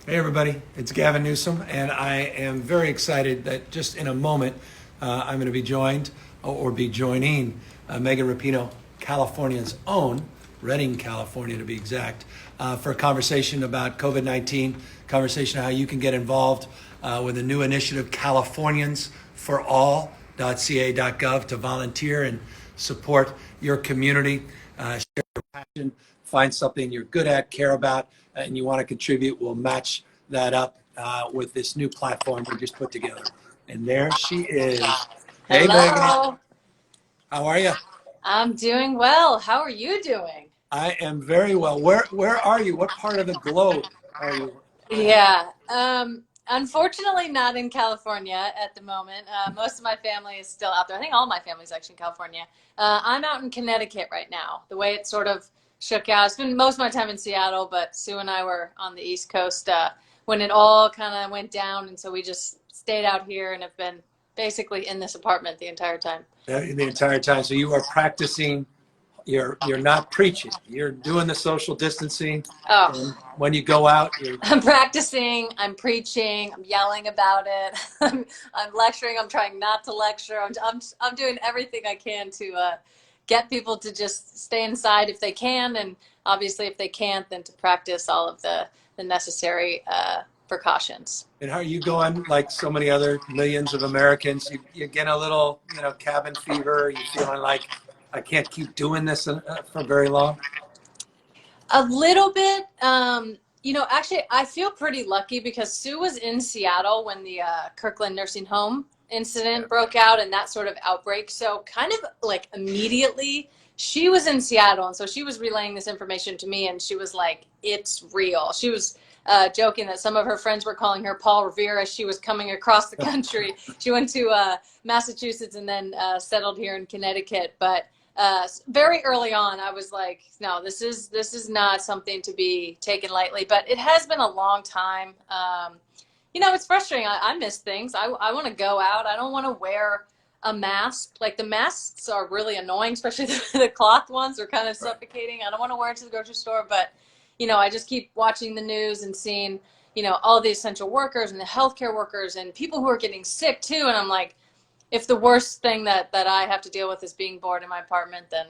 Hey everybody, it's Gavin Newsom, and I am very excited that just in a moment I'm going to be joined or be joining Megan Rapinoe, California's own, Redding, California to be exact, for a conversation about COVID-19, conversation on how you can get involved with a new initiative, Californians for All.ca.gov, to volunteer and support your community, share your passion, find something you're good at, care about, and you want to contribute. We'll match that up with this new platform we just put together. And there she is. Hey, Megan. Hello. How are you? I'm doing well. How are you doing? I am very well. Where are you? What part of the globe are you? Yeah. Unfortunately, not in California at the moment. Most of my family is still out there. I think all my family is actually in California. I'm out in Connecticut right now. The way it sort of shook out, it's been most of my time in Seattle, but Sue and I were on the East Coast when it all kind of went down, and so we just stayed out here and have been basically in this apartment the entire time. The entire time. So you are practicing. You're not preaching. You're doing the social distancing. Oh. And when you go out, you're I'm practicing, I'm preaching, I'm yelling about it, I'm lecturing, I'm trying not to lecture, I'm doing everything I can to get people to just stay inside if they can, and obviously if they can't, then to practice all of the necessary precautions. And how are you going? Like so many other millions of Americans, you get a little, cabin fever. You feeling like I can't keep doing this for very long. A little bit. Actually, I feel pretty lucky because Sue was in Seattle when the Kirkland nursing home incident broke out and that sort of outbreak. So, kind of like immediately, she was in Seattle. And so she was relaying this information to me and she was like, it's real. She was joking that some of her friends were calling her Paul Revere as she was coming across the country. She went to Massachusetts and then settled here in Connecticut. But very early on, I was like, no, this is not something to be taken lightly. But it has been a long time. It's frustrating. I miss things. I want to go out. I don't want to wear a mask. Like the masks are really annoying, especially the cloth ones are kind of suffocating. I don't want to wear it to the grocery store, but I just keep watching the news and seeing, all the essential workers and the healthcare workers and people who are getting sick too. And I'm like, if the worst thing that I have to deal with is being bored in my apartment, then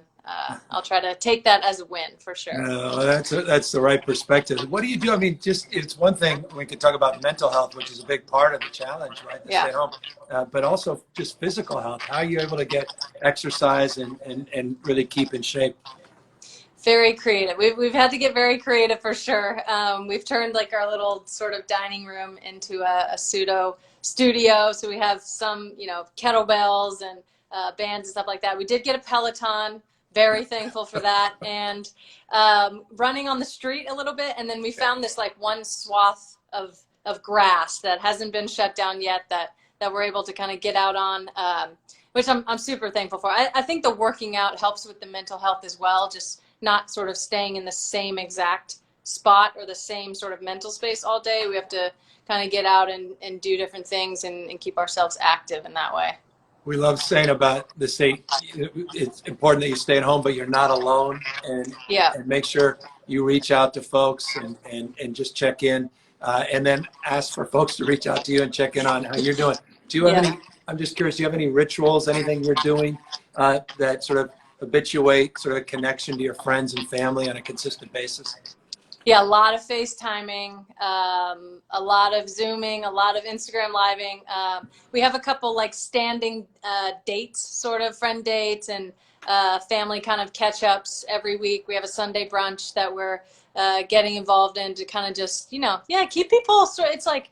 I'll try to take that as a win for sure. No, that's the right perspective. What do you do? I mean, just it's one thing we could talk about mental health, which is a big part of the challenge, right? To Yeah. stay home, but also just physical health. How are you able to get exercise and really keep in shape? Very creative. We've had to get very creative for sure. We've turned like our little sort of dining room into a pseudo studio. So we have some, kettlebells and bands and stuff like that. We did get a Peloton. Very thankful for that. And running on the street a little bit. And then we found this like one swath of grass that hasn't been shut down yet that we're able to kind of get out on, which I'm super thankful for. I think the working out helps with the mental health as well. Just not sort of staying in the same exact spot or the same sort of mental space all day. We have to kind of get out and do different things and keep ourselves active in that way. We love saying about the state. It's important that you stay at home, but you're not alone, and Yeah. and make sure you reach out to folks and just check in, and then ask for folks to reach out to you and check in on how you're doing. Do you have Yeah. any? I'm just curious. Do you have any rituals? Anything you're doing that sort of habituate sort of connection to your friends and family on a consistent basis? Yeah, a lot of FaceTiming, a lot of Zooming, a lot of Instagram living. We have a couple like standing dates, sort of friend dates and family kind of catch ups every week. We have a Sunday brunch that we're getting involved in to kind of just, yeah, keep people. So it's like,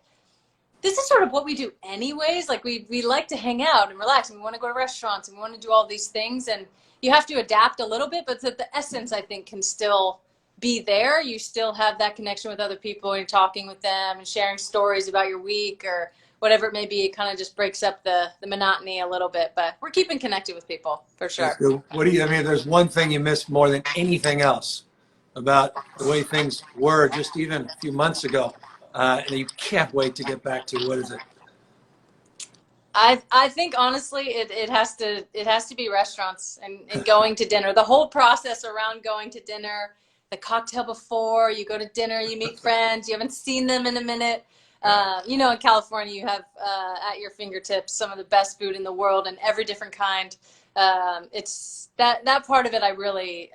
this is sort of what we do anyways. Like we like to hang out and relax and we want to go to restaurants and we want to do all these things. And you have to adapt a little bit, but the essence, I think, can still be there. You still have that connection with other people and you're talking with them and sharing stories about your week or whatever it may be. It kind of just breaks up the monotony a little bit, but we're keeping connected with people for sure. So what do you? I mean, there's one thing you miss more than anything else about the way things were just even a few months ago, and you can't wait to get back to. What is it? I think honestly it has to be restaurants and going to dinner. The whole process around going to dinner, the cocktail before, you go to dinner, you meet friends, you haven't seen them in a minute. You know, in California, you have at your fingertips some of the best food in the world and every different kind. It's that part of it I really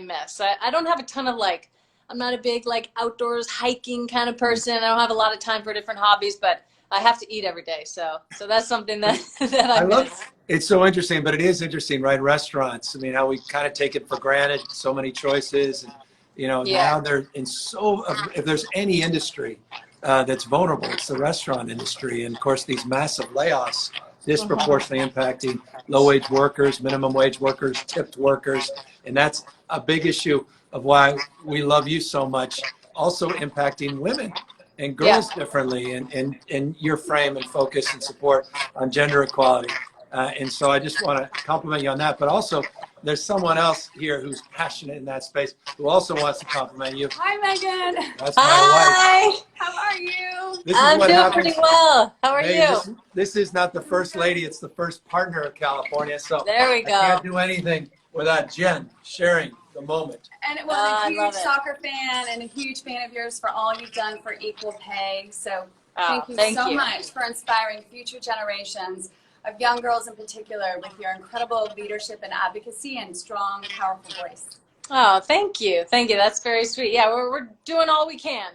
miss. I don't have a ton of like, I'm not a big like outdoors hiking kind of person. I don't have a lot of time for different hobbies, but I have to eat every day. So that's something that that I miss. love it's so interesting, but it is interesting, right? Restaurants. I mean, how we kind of take it for granted, so many choices, and Yeah. now they're in so. If there's any industry that's vulnerable, it's the restaurant industry, and of course these massive layoffs disproportionately impacting low-wage workers, minimum wage workers, tipped workers, and that's a big issue of why we love you so much. Also impacting women and girls differently, and your frame and focus and support on gender equality. And so I just want to compliment you on that. But also, there's someone else here who's passionate in that space who also wants to compliment you. Hi, Megan. That's my Hi. How are you? wife. I'm doing pretty well. How are Hey, you? this is not the first lady, it's the first partner of California. So There we I can't go. do anything without Jen sharing the moment. And well, I a huge love it. soccer fan and a huge fan of yours for all you've done for equal pay. So Oh, thank you thank so you. much for inspiring future generations of young girls in particular with your incredible leadership and advocacy and strong, powerful voice. Oh, thank you. Thank you. That's very sweet. Yeah, we're doing all we can.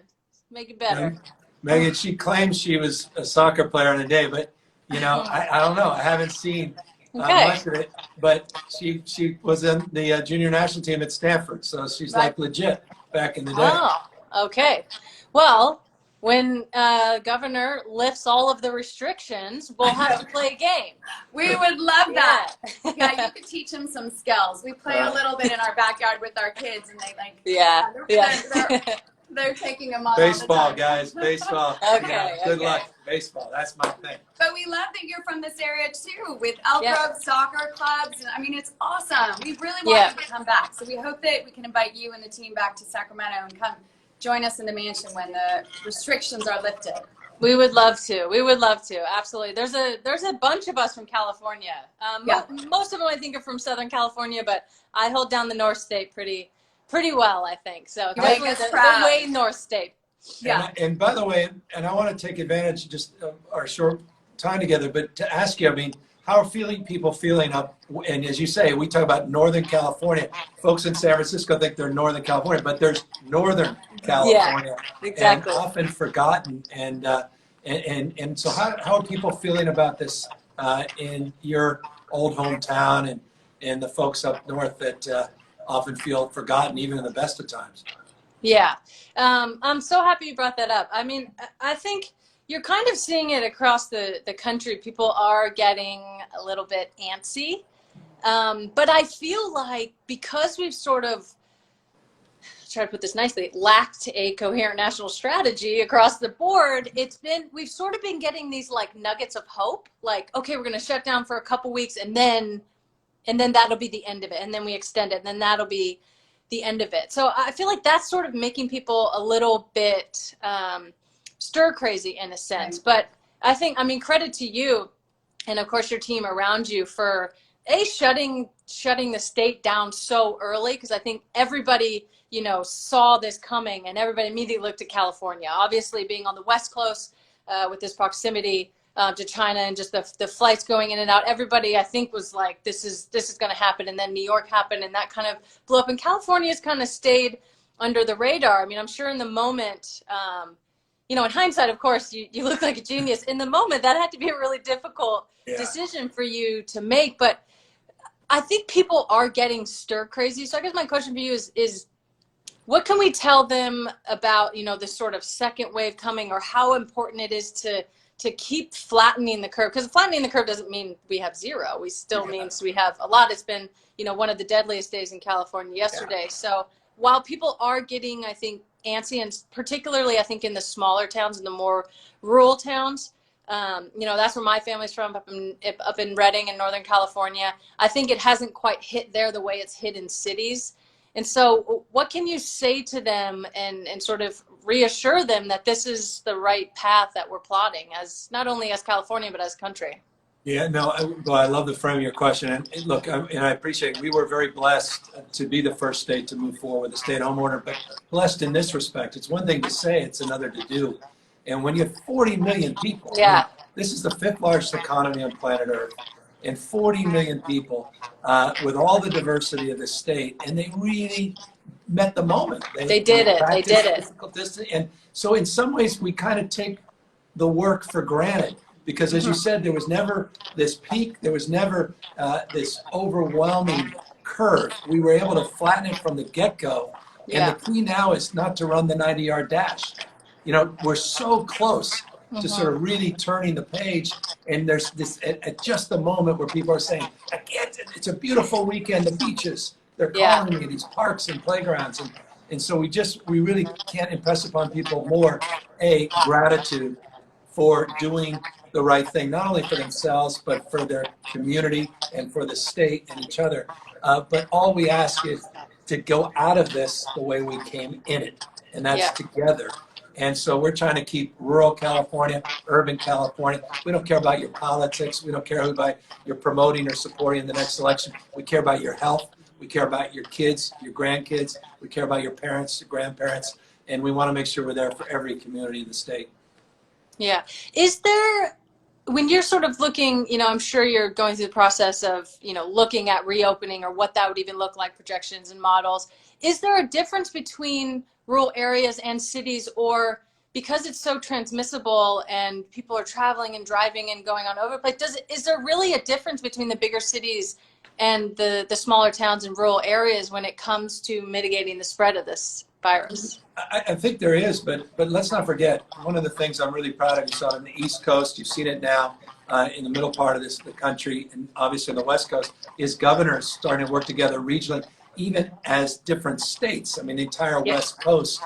Make it better. Megan, she claims she was a soccer player in a day, but I don't know. I haven't seen Okay. much of it. But she was in the junior national team at Stanford, so she's like legit back in the day. Oh, okay. Well, when governor lifts all of the restrictions, we'll have to play a game. We would love that. Yeah. Yeah, you could teach them some skills. We play a little bit in our backyard with our kids, and they like. Yeah. They're taking them on Baseball, all the time. guys, baseball. Okay, Good okay. luck. Baseball, that's my thing. But we love that you're from this area too, with Elk Grove soccer clubs, and I mean it's awesome. We really want you to come back, so we hope that we can invite you and the team back to Sacramento and come join us in the mansion when the restrictions are lifted. We would love to. We would love to. Absolutely. There's a bunch of us from California. Most of them I think are from Southern California, but I hold down the North State pretty well, I think. So definitely the way North State. Yeah. And by the way, and I want to take advantage just of our short time together, but to ask you, I mean, how are people feeling up? And as you say, we talk about Northern California. Folks in San Francisco think they're Northern California, but there's Northern California, exactly. and often forgotten. And so how are people feeling about this in your old hometown and the folks up north that often feel forgotten, even in the best of times? Yeah. I'm so happy you brought that up. I mean, I think you're kind of seeing it across the country. People are getting a little bit antsy. But I feel like because we've sort of, try to put this nicely, lacked a coherent national strategy across the board, we've sort of been getting these like nuggets of hope. Like, okay, we're going to shut down for a couple weeks and then that'll be the end of it. And then we extend it and then that'll be the end of it. So I feel like that's sort of making people a little bit stir crazy in a sense. But I think, I mean, credit to you and of course your team around you for shutting the state down so early, because I think everybody, saw this coming and everybody immediately looked at California. Obviously being on the West Coast with this proximity to China and just the flights going in and out, everybody I think was like, this is going to happen. And then New York happened and that kind of blew up, and California's kind of stayed under the radar. I mean, I'm sure in the moment, in hindsight, of course, you look like a genius. In the moment, that had to be a really difficult decision for you to make. But I think people are getting stir crazy. So I guess my question for you is what can we tell them about, this sort of second wave coming, or how important it is to keep flattening the curve? Because flattening the curve doesn't mean we have zero. We still means we have a lot. It's been, one of the deadliest days in California yesterday. So while people are getting, I think, antsy, and particularly I think in the smaller towns and the more rural towns, that's where my family's from, up in Redding in Northern California. I think it hasn't quite hit there the way it's hit in cities. And so what can you say to them and sort of reassure them that this is the right path that we're plotting, as not only as California, but as country? Yeah, no, well, I love the frame of your question. And look, and I appreciate it. We were very blessed to be the first state to move forward with a stay-at-home order, but blessed in this respect. It's one thing to say, it's another to do. And when you have 40 million people, I mean, Yeah. this is the fifth largest economy on planet Earth, and 40 million people with all the diversity of the state, and they really met the moment. They did it. They did practiced it. physical distancing. And so in some ways, we kind of take the work for granted because, as you said, there was never this peak, there was never this overwhelming curve. We were able to flatten it from the get-go. And the Yeah. key now is not to run the 90-yard dash. You know, we're so close to sort of really turning the page. And there's this at just the moment where people are saying, I can't, it's a beautiful weekend, the beaches, they're Yeah. calling me, these parks and playgrounds. And so we really can't impress upon people more, gratitude for doing the right thing, not only for themselves, but for their community and for the state and each other. But all we ask is to go out of this the way we came in it, and that's Yeah. together. And so we're trying to keep rural California, urban California. We don't care about your politics. We don't care who you're promoting or supporting in the next election. We care about your health. We care about your kids, your grandkids. We care about your parents, your grandparents. And we want to make sure we're there for every community in the state. Yeah. Is there, when you're sort of looking, I'm sure you're going through the process of, looking at reopening or what that would even look like, projections and models. Is there a difference between rural areas and cities, or because it's so transmissible and people are traveling and driving and going on over the place, is there really a difference between the bigger cities and the smaller towns and rural areas when it comes to mitigating the spread of this virus? I think there is, but let's not forget, one of the things I'm really proud of, you saw it on the East Coast, you've seen it now in the middle part of the country, and obviously on the West Coast, is governors starting to work together regionally, even as different states. I mean, the entire West Coast,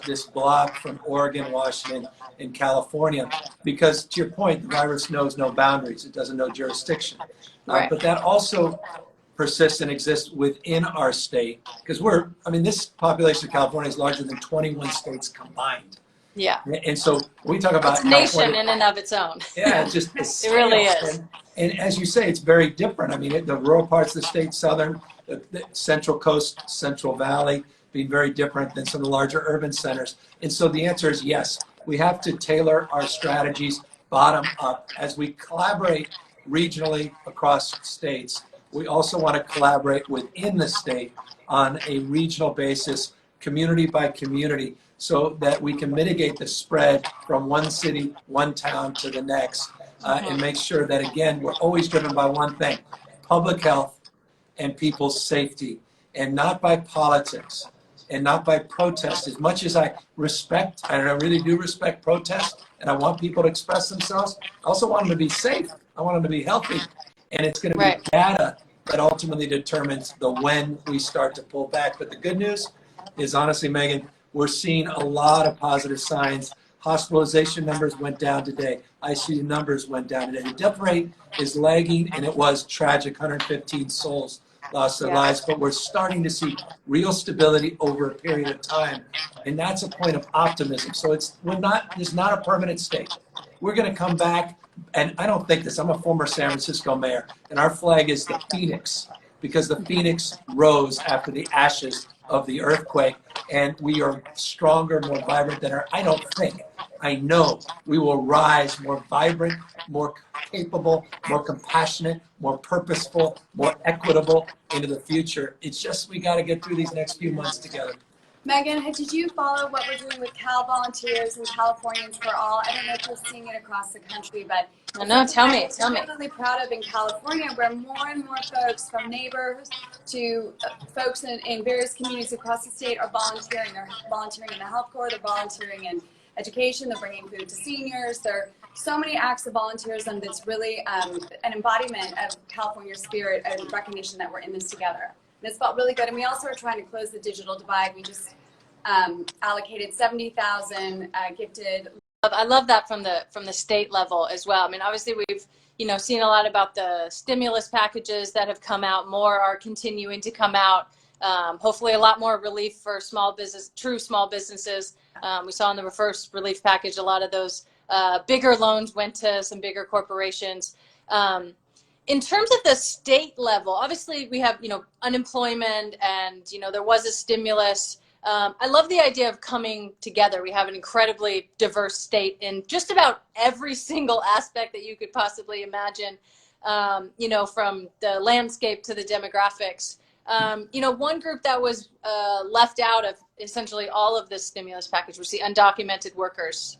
this block from Oregon, Washington, and California, because to your point, the virus knows no boundaries. It doesn't know jurisdiction. Right. But that also persists and exists within our state, because this population of California is larger than 21 states combined. Yeah. And so we talk about It's a nation California, in and of its own. yeah, it's just It really is. And as you say, it's very different. I mean, the rural parts of the state, southern, the Central Coast, Central Valley, being very different than some of the larger urban centers. And so the answer is yes. We have to tailor our strategies bottom up as we collaborate regionally across states. We also want to collaborate within the state on a regional basis, community by community, so that we can mitigate the spread from one city, one town to the next, and make sure that, again, we're always driven by one thing, public health and people's safety, and not by politics and not by protest. As much as I respect, and I really do respect protest, and I want people to express themselves, I also want them to be safe. I want them to be healthy. And it's going to be data that ultimately determines the when we start to pull back. But the good news is, honestly, Megan, we're seeing a lot of positive signs. Hospitalization numbers went down today. ICU numbers went down today. The death rate is lagging, and it was tragic, 115 souls lost their lives. But we're starting to see real stability over a period of time, and that's a point of optimism. So it's not a permanent state. We're going to come back. And I don't think this, I'm a former San Francisco mayor, and our flag is the phoenix, because the phoenix rose after the ashes of the earthquake, and we are stronger, more vibrant than I know we will rise more vibrant, more capable, more compassionate, more purposeful, more equitable into the future. It's just we got to get through these next few months together. Megan, did you follow what we're doing with Cal Volunteers and Californians for All? I don't know if you're seeing it across the country, but no, tell me. I'm really proud of in California, where more and more folks, from neighbors to folks in various communities across the state, are volunteering. They're volunteering in the health corps, they're volunteering in education, they're bringing food to seniors. There are so many acts of volunteerism that's really an embodiment of California spirit and recognition that we're in this together. And it's felt really good. And we also are trying to close the digital divide. We just allocated 70,000 gifted. I love that from the state level as well. I mean, obviously we've seen a lot about the stimulus packages that have come out. More are continuing to come out. Hopefully a lot more relief for true small businesses. We saw in the first relief package, a lot of those bigger loans went to some bigger corporations. In terms of the state level, obviously we have, unemployment and, there was a stimulus. I love the idea of coming together. We have an incredibly diverse state in just about every single aspect that you could possibly imagine, from the landscape to the demographics. One group that was left out of essentially all of this stimulus package was the undocumented workers.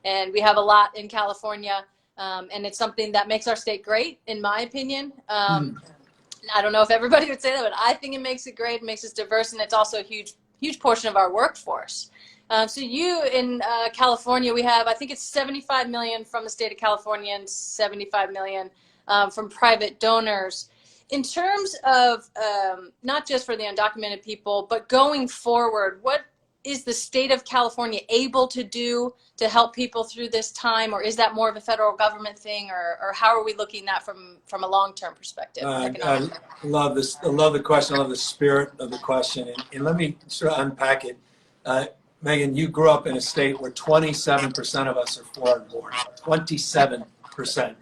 And we have a lot in California, and it's something that makes our state great, in my opinion. I don't know if everybody would say that, but I think it makes it great. It makes us diverse, and it's also a huge portion of our workforce. So you in California, we have, I think it's 75 million from the state of California and 75 million from private donors. In terms of not just for the undocumented people, but going forward, what is the state of California able to do to help people through this time, or is that more of a federal government thing, or how are we looking at from a long-term perspective? I love this. I love the question. I love the spirit of the question. And let me sort of unpack it. Megan, you grew up in a state where 27% of us are foreign born. 27%.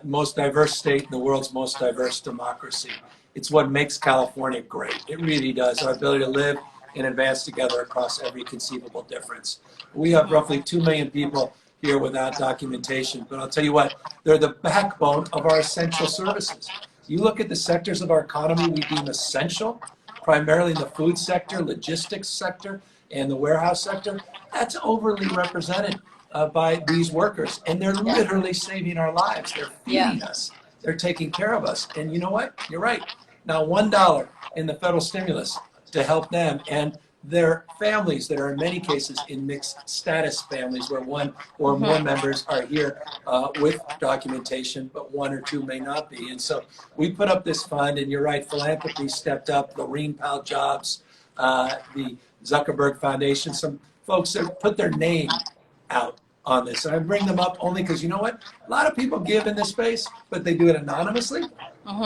Most diverse state in the world's most diverse democracy. It's what makes California great. It really does. Our ability to live and advance together across every conceivable difference. We have roughly 2 million people here without documentation, but I'll tell you what, they're the backbone of our essential services. You look at the sectors of our economy we deem essential, primarily in the food sector, logistics sector, and the warehouse sector, that's overly represented by these workers. And they're literally saving our lives. They're feeding us. They're taking care of us. And you know what? You're right. Now, $1 in the federal stimulus to help them and their families that are in many cases in mixed status families where one or more members are here with documentation, but one or two may not be. And so we put up this fund, and you're right, philanthropy stepped up, the Lorene Powell Jobs, the Zuckerberg Foundation, some folks that put their name out on this. And I bring them up only because you know what? A lot of people give in this space, but they do it anonymously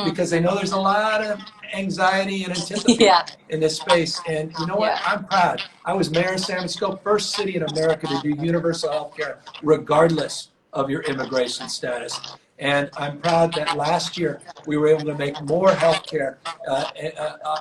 because they know there's a lot of anxiety and antipathy in this space. And you know what? I'm proud. I was mayor of San Francisco, first city in America to do universal health care, regardless of your immigration status. And I'm proud that last year we were able to make more health care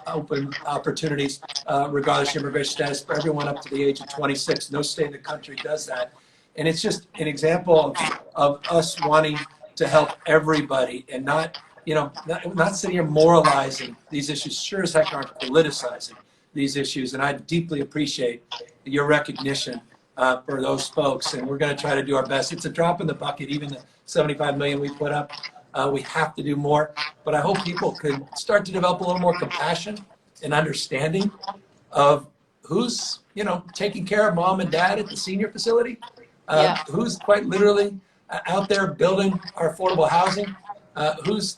open opportunities, regardless of immigration status, for everyone up to the age of 26. No state in the country does that. And it's just an example of us wanting to help everybody and not sitting here moralizing these issues. Sure as heck aren't politicizing these issues. And I deeply appreciate your recognition for those folks. And we're going to try to do our best. It's a drop in the bucket, even the 75 million we put up. We have to do more. But I hope people could start to develop a little more compassion and understanding of who's, taking care of mom and dad at the senior facility. Who's quite literally out there building our affordable housing, who's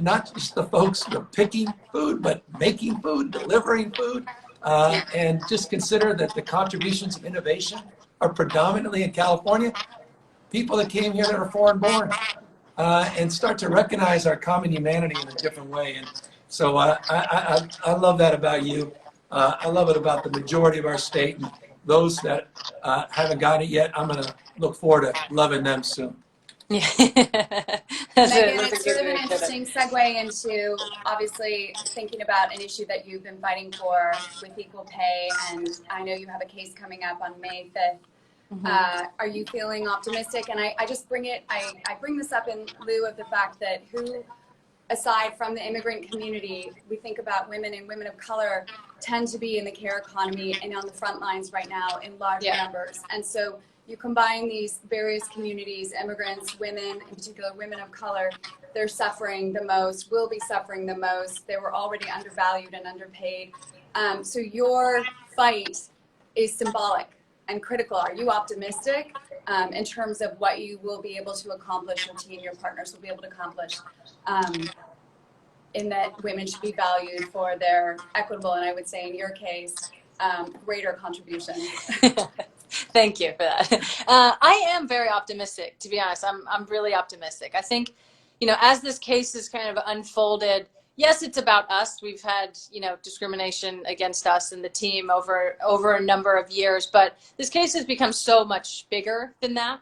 not just the folks who are picking food, but making food, delivering food, and just consider that the contributions of innovation are predominantly in California, people that came here that are foreign born, and start to recognize our common humanity in a different way. And so I love that about you. I love it about the majority of our state. And those that haven't got it yet, I'm going to look forward to loving them soon. Megan, it's sort of an interesting segue into obviously thinking about an issue that you've been fighting for with equal pay, and I know you have a case coming up on May 5th. Are you feeling optimistic? And I just bring this up in lieu of the fact that aside from the immigrant community, we think about women and women of color tend to be in the care economy and on the front lines right now in large numbers. And so you combine these various communities, immigrants, women, in particular women of color, they're suffering the most, will be suffering the most. They were already undervalued and underpaid. So your fight is symbolic and critical. Are you optimistic in terms of what you will be able to accomplish, your team, your partners will be able to accomplish, in that women should be valued for their equitable, and I would say in your case, greater contributions? Thank you for that. I am very optimistic, to be honest. I'm really optimistic. I think, as this case has kind of unfolded, yes, it's about us. We've had, discrimination against us and the team over a number of years, but this case has become so much bigger than that.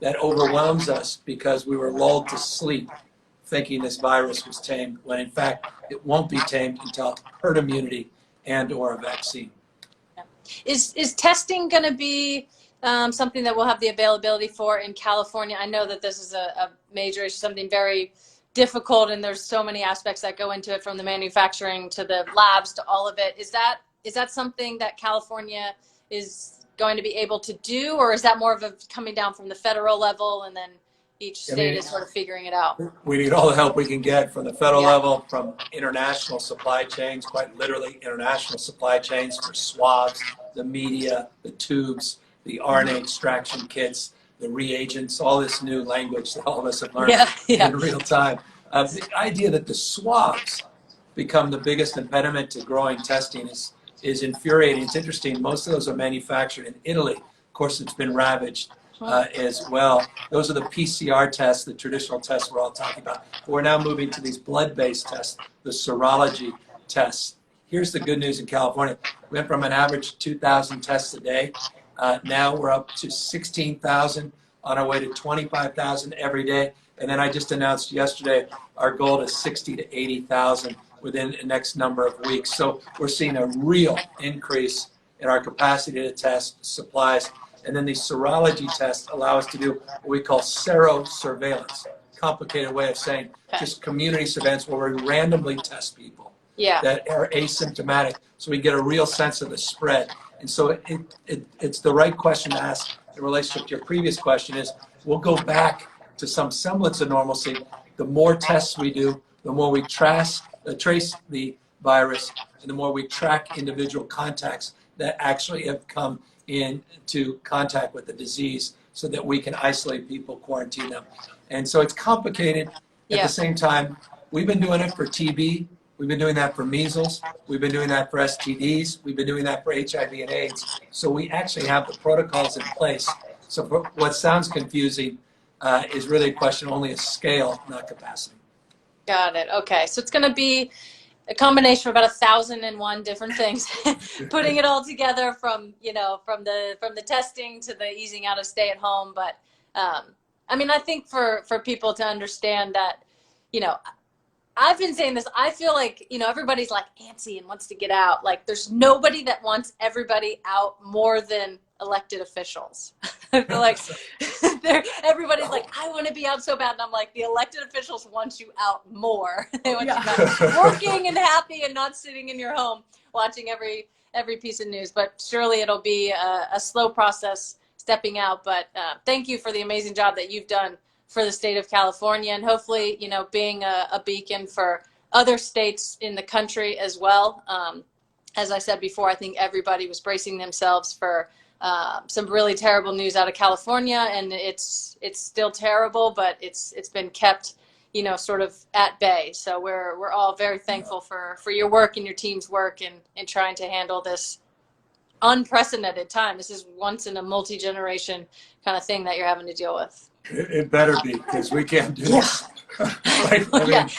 that overwhelms us because we were lulled to sleep thinking this virus was tamed, when in fact it won't be tamed until herd immunity and or a vaccine. Is testing going to be something that we'll have the availability for in California? I know that this is a major issue, something very difficult, and there's so many aspects that go into it, from the manufacturing to the labs to all of it. Is that something that California is going to be able to do, or is that more of a coming down from the federal level and then each state is sort of figuring it out? We need all the help we can get from the federal level, from international supply chains, quite literally international supply chains for swabs, the media, the tubes, the RNA extraction kits, the reagents, all this new language that all of us have learned in real time. The idea that the swabs become the biggest impediment to growing testing is infuriating. It's interesting. Most of those are manufactured in Italy. Of course, it's been ravaged as well. Those are the PCR tests, the traditional tests we're all talking about. But we're now moving to these blood-based tests, the serology tests. Here's the good news in California. We went from an average 2,000 tests a day. Now we're up to 16,000, on our way to 25,000 every day. And then I just announced yesterday our goal is 60 to 80,000 within the next number of weeks. So we're seeing a real increase in our capacity to test supplies. And then these serology tests allow us to do what we call serosurveillance. Complicated way of saying just community surveillance, where we randomly test people that are asymptomatic, so we get a real sense of the spread. And so it's the right question to ask in relationship to your previous question is, we'll go back to some semblance of normalcy. The more tests we do, the more we trace the virus, and the more we track individual contacts that actually have come into contact with the disease, so that we can isolate people, quarantine them. And so it's complicated. At the same time, we've been doing it for TB. We've been doing that for measles. We've been doing that for STDs. We've been doing that for HIV and AIDS. So we actually have the protocols in place. So for what sounds confusing is really a question only of scale, not capacity. Got it. Okay. So it's going to be a combination of about 1,001 different things, putting it all together from the testing to the easing out of stay at home. But I mean, I think for people to understand that, I've been saying this, I feel like, everybody's like antsy and wants to get out. Like, there's nobody that wants everybody out more than elected officials. I feel like everybody's like, I want to be out so bad. And I'm like, the elected officials want you out more. They want you out working and happy and not sitting in your home watching every piece of news. But surely it'll be a slow process stepping out. But thank you for the amazing job that you've done for the state of California, and hopefully, being a beacon for other states in the country as well. As I said before, I think everybody was bracing themselves for some really terrible news out of California, and it's still terrible, but it's been kept, sort of at bay. So we're all very thankful for your work and your team's work in trying to handle this unprecedented time. This is once in a multi-generation kind of thing that you're having to deal with. It better be, because we can't do this. Right?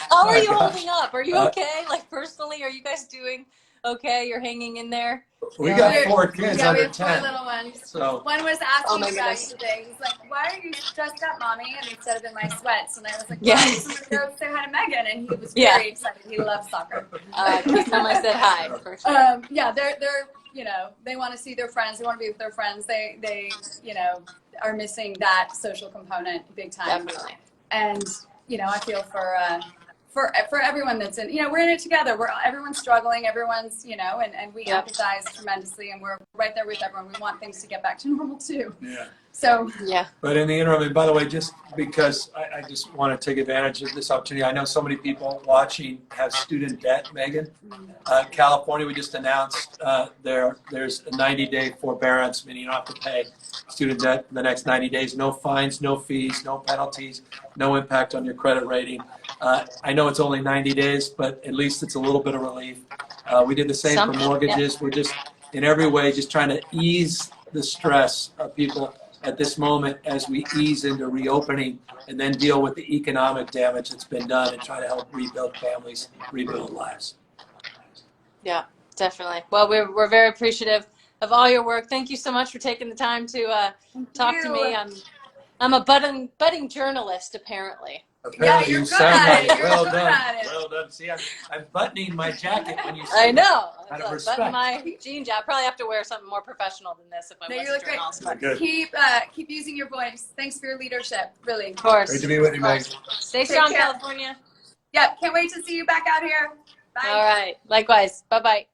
How are you holding up? Are you okay? Like, personally, are you guys doing okay? You're hanging in there? We got 4 kids under we have 10. 4 little ones. So one was asking my me about goodness. today. He's like, "Why are you dressed up, mommy?" And instead of in my sweats, and I was like, Yeah. "Well, I'm gonna go say hi to Megan," and he was very excited. He loves soccer. Please tell me I said hi. For sure. They're they want to see their friends. They want to be with their friends. They are missing that social component big time. Definitely. And I feel for everyone that's in, we're in it together. Everyone's struggling. Everyone's, and we empathize tremendously, and we're right there with everyone. We want things to get back to normal too. yeah. So But in the interim, and by the way, just because I just want to take advantage of this opportunity, I know so many people watching have student debt, Megan. California, we just announced there's a 90-day forbearance, meaning you don't have to pay student debt in the next 90 days. No fines, no fees, no penalties, no impact on your credit rating. I know it's only 90 days, but at least it's a little bit of relief. We did the same for mortgages. We're just, in every way, just trying to ease the stress of people at this moment as we ease into reopening, and then deal with the economic damage that's been done and try to help rebuild families, rebuild lives. Yeah, definitely. Well, we're very appreciative of all your work. Thank you so much for taking the time to talk to me. I'm a budding journalist, apparently. Apparently you're you good sound at like it. it. You're Well good done. at it. Well done. See, I'm buttoning my jacket when you I say know. Out of I respect. button my jean jacket. I probably have to wear something more professional than this if I No, was you a look great. journalist. Very good. Keep using your voice. Thanks for your leadership. Really. Of course. Great to be with you, Of Meg. course. Stay Take strong, care. California. Yep. Can't wait to see you back out here. Bye. All right. Likewise. Bye-bye.